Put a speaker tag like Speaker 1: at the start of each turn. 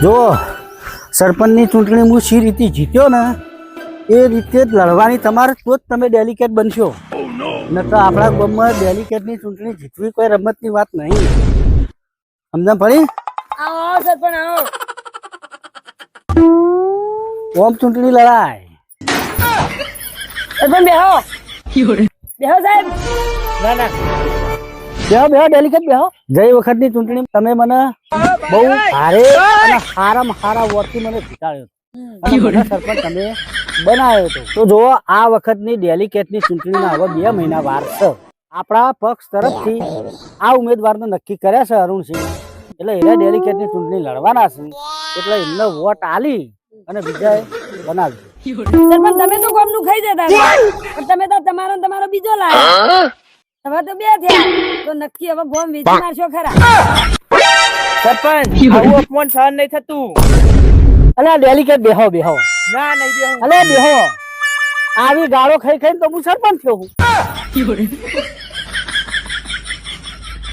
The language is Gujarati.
Speaker 1: જો સરપંચની ચૂંટણી હું સી રીતે જીત્યો ને એ રીતે જ લડવાની તમારે તો જ તમે ડેલિકેટ બનશો. ન તો આપણા ગામમાં ડેલિકેટની ચૂંટણી જીતવી કોઈ રમતની વાત નહીં. સમજણ પડી?
Speaker 2: આવો સરપંચ આવો.
Speaker 1: ઓમ ચૂંટણી લડાય.
Speaker 2: સરપંચ બેહો બેહો સાહેબ.
Speaker 1: ના ના બેહો ડેલિકેટ બેહો. ગઈ વખતની ચૂંટણી તમે મને બહુ ભારે અને સારામાં સારા વોટથી મને જીતાડ્યો અને મને સરપંચ તમે બનાવ્યો હતો. તો જુઓ આ વખતની ડેલિકેટની ચૂંટણીના હવે 2 મહિના વાર છે. આપણા પક્ષ તરફથી આ ઉમેદવારને નક્કી કર્યા છે અરુણસિંહ, એટલે એને ડેલિકેટની ચૂંટણી લડવાના છે. એટલે એમને વોટ આલી અને બીજા બનાવજો.
Speaker 2: સરપંચ તમે તો ગામનું ખાઈ દેતા પણ તમે તો તમારો બીજો લાવ્યા. હવે તો 2 થયા તો નક્કી હવે ગોમ વેચી મારશો ખરા.
Speaker 3: સરપંચ આવું અપમાન સહન નહીં થતું.
Speaker 1: અલ્યા ડેલિકેટ બેહો
Speaker 3: ના નહીં દેવું.
Speaker 1: અલ્યા બેહો. આવી ગાળો ખાઈ ખાઈને તો હું સરપંચ થયો હું.